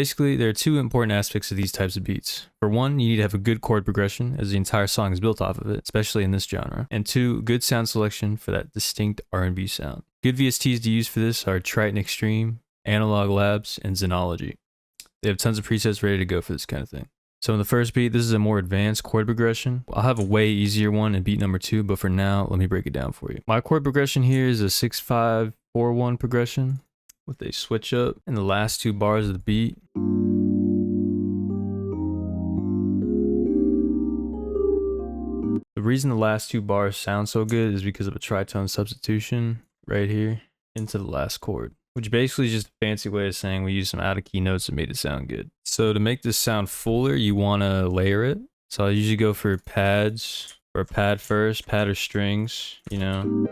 Basically, there are two important aspects of these types of beats. For one, you need to have a good chord progression, as the entire song is built off of it, especially in this genre. And two, good sound selection for that distinct R&B sound. Good VSTs to use for this are Triton Extreme, Analog Labs, and Xenology. They have tons of presets ready to go for this kind of thing. So in the first beat, this is a more advanced chord progression. I'll have a way easier one in beat number 2, but for now, let me break it down for you. My chord progression here is a 6-5-4-1 progression with a switch up in the last 2 bars of the beat. The reason the last 2 bars sound so good is because of a tritone substitution right here into the last chord, which basically is just a fancy way of saying we used some out of key notes that made it sound good. So to make this sound fuller, you want to layer it. So I usually go for pads, or a pad first, pad or strings, you know.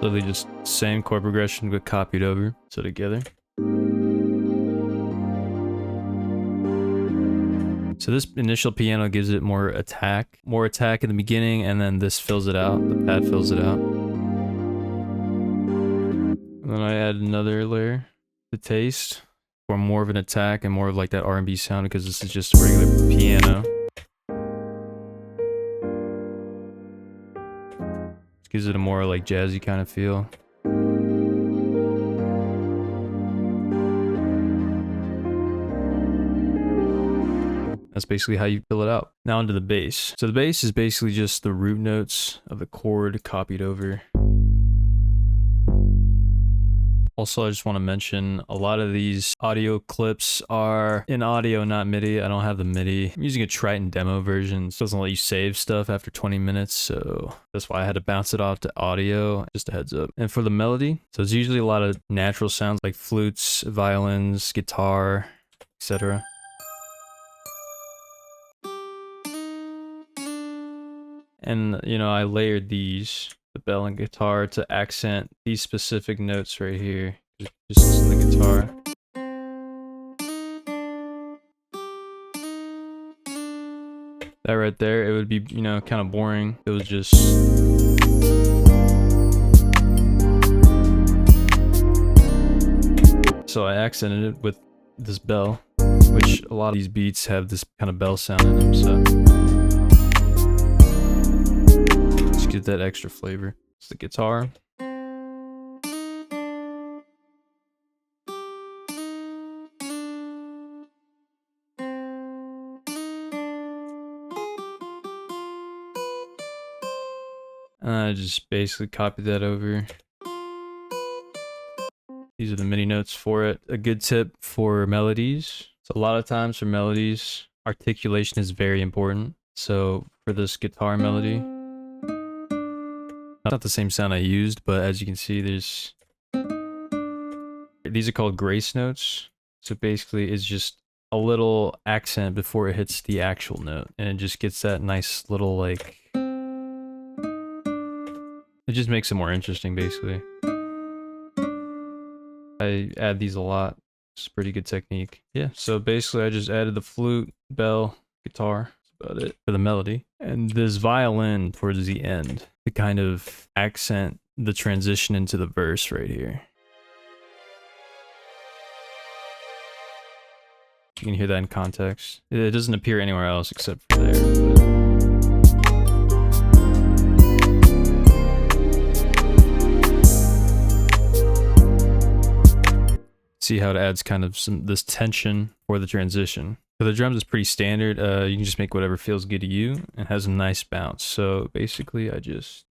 Literally just same chord progression but copied over, so together. So this initial piano gives it more attack in the beginning, and then this fills it out, the pad fills it out. And then I add another layer, the taste, for more of an attack and more of like that R&B sound, because this is just a regular piano. Gives it a more like jazzy kind of feel. That's basically how you fill it out. Now onto the bass. So the bass is basically just the root notes of the chord copied over. Also, I just want to mention a lot of these audio clips are in audio, not MIDI. I don't have the MIDI. I'm using a Triton demo version. It doesn't let you save stuff after 20 minutes, so that's why I had to bounce it off to audio. Just a heads up. And for the melody, so it's usually a lot of natural sounds like flutes, violins, guitar, etc. And, you know, I layered these, the bell and guitar, to accent these specific notes right here. Just listen to the guitar. That right there, it would be, you know, kind of boring. It was just... So I accented it with this bell, which a lot of these beats have this kind of bell sound in them, so... Get that extra flavor. It's the guitar. And I just basically copied that over. These are the MIDI notes for it. A good tip for melodies. So a lot of times for melodies, articulation is very important. So for this guitar melody, not the same sound I used, but as you can see, these are called grace notes. So basically it's just a little accent before it hits the actual note, and it just gets that nice little, like, it just makes it more interesting basically. I add these a lot. It's a pretty good technique. Yeah, so basically I just added the flute, bell, guitar. That's about it for the melody. And this violin towards the end to kind of accent the transition into the verse right here. You can hear that in context. It doesn't appear anywhere else except for there. But... See how it adds kind of this tension for the transition. For the drums, it's pretty standard. You can just make whatever feels good to you, and has a nice bounce. So basically, I just...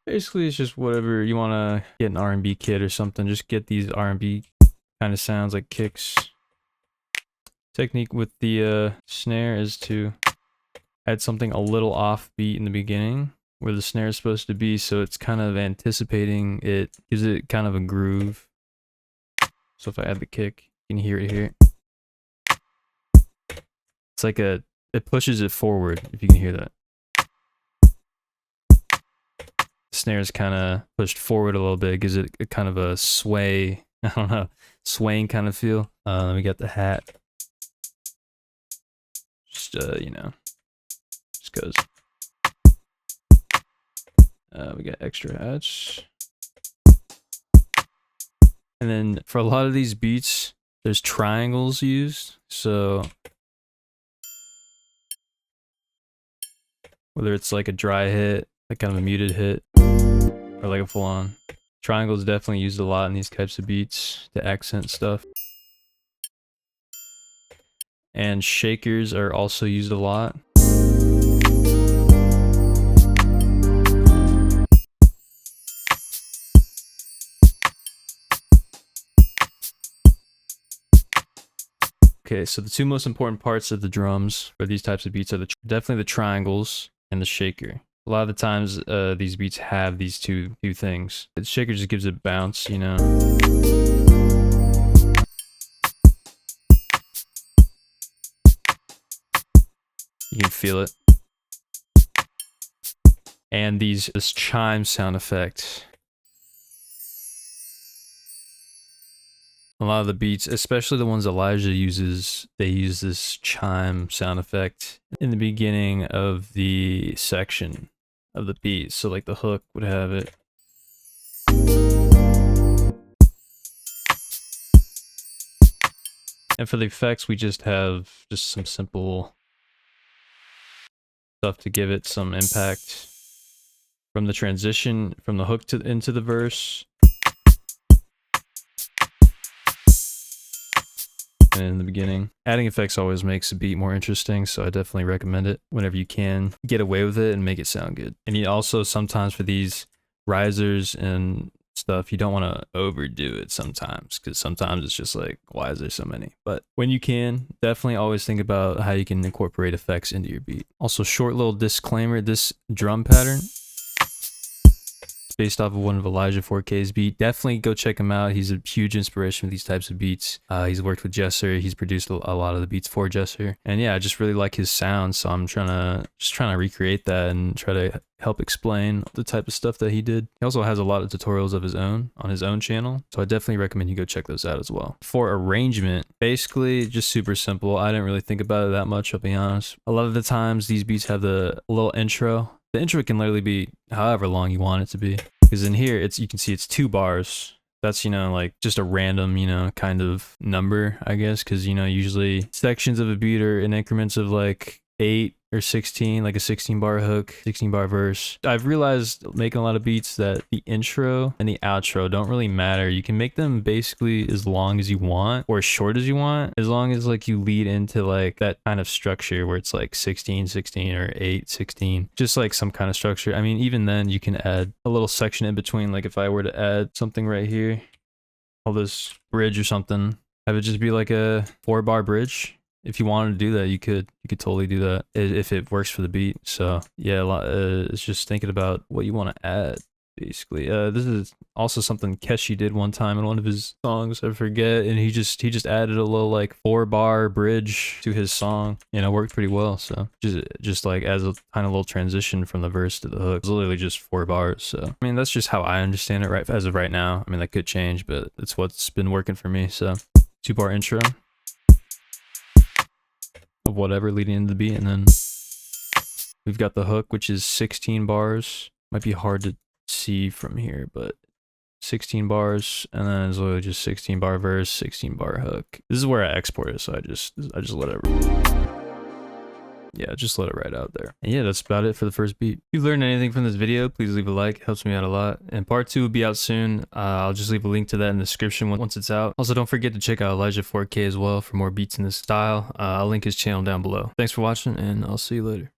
Basically, it's just whatever you want to get an R&B kit or something. Just get these R&B kind of sounds like kicks. Technique with the snare is to add something a little offbeat in the beginning, where the snare is supposed to be, so it's kind of anticipating it, gives it kind of a groove. So if I add the kick, you can hear it here. It's like it pushes it forward, if you can hear that. The snare is kind of pushed forward a little bit, gives it a kind of a sway, I don't know, swaying kind of feel. Then we got the hat. you know, just cause. We got extra hats. And then for a lot of these beats, there's triangles used. So whether it's like a dry hit, like kind of a muted hit, or like a full on. Triangles definitely used a lot in these types of beats to accent stuff. And shakers are also used a lot. Okay, so the two most important parts of the drums for these types of beats are definitely the triangles and the shaker. A lot of the times, these beats have these two things. The shaker just gives it bounce, you know. You can feel it. And this chime sound effect. A lot of the beats, especially the ones Elijah uses, they use this chime sound effect in the beginning of the section of the beat. So like the hook would have it. And for the effects, we just have some simple stuff to give it some impact. From the transition, from the hook into the verse. And in the beginning. Adding effects always makes a beat more interesting, so I definitely recommend it whenever you can. Get away with it and make it sound good. And you also, sometimes for these risers and stuff, you don't want to overdo it sometimes, because sometimes it's just like, why is there so many? But when you can, definitely always think about how you can incorporate effects into your beat. Also, short little disclaimer, this drum pattern, based off of one of Elijah 4K's beat. Definitely go check him out. He's a huge inspiration for these types of beats. He's worked with jssr. He's produced a lot of the beats for jssr. And yeah, I just really like his sound, so I'm trying to recreate that and try to help explain the type of stuff that he did. He also has a lot of tutorials of his own on his own channel, so I definitely recommend you go check those out as well. For arrangement, basically just super simple. I didn't really think about it that much, I'll be honest. A lot of the times these beats have the little intro. The intro can literally be however long you want it to be. Because in here, you can see it's 2 bars. That's, you know, like just a random, you know, kind of number, I guess. Because, you know, usually sections of a beat are in increments of like 8 or 16, like a 16-bar hook, 16-bar verse. I've realized making a lot of beats that the intro and the outro don't really matter. You can make them basically as long as you want or as short as you want, as long as like you lead into like that kind of structure where it's like 16, 16 or 8, 16, just like some kind of structure. I mean, even then you can add a little section in between. Like if I were to add something right here, all this bridge or something, have it just be like a 4-bar bridge. If you wanted to do that, you could totally do that if it works for the beat. So yeah, it's just thinking about what you want to add, basically. This is also something Keshi did one time in one of his songs, I forget, and he just added a little like 4-bar bridge to his song, and it worked pretty well. So just like as a kind of little transition from the verse to the hook, it's literally just 4 bars. So I mean, that's just how I understand it right as of right now. I mean, that could change, but it's what's been working for me. So 2-bar intro of whatever leading into the beat, and then we've got the hook, which is 16 bars. Might be hard to see from here, but 16 bars, and then it's literally just 16-bar verse, 16-bar hook. This is where I export it, so I just let it. Yeah, just let it right out there. And yeah, that's about it for the first beat. If you learned anything from this video, please leave a like. It helps me out a lot. And part 2 will be out soon. I'll just leave a link to that in the description once it's out. Also, don't forget to check out Elijah 4K as well for more beats in this style. I'll link his channel down below. Thanks for watching, and I'll see you later.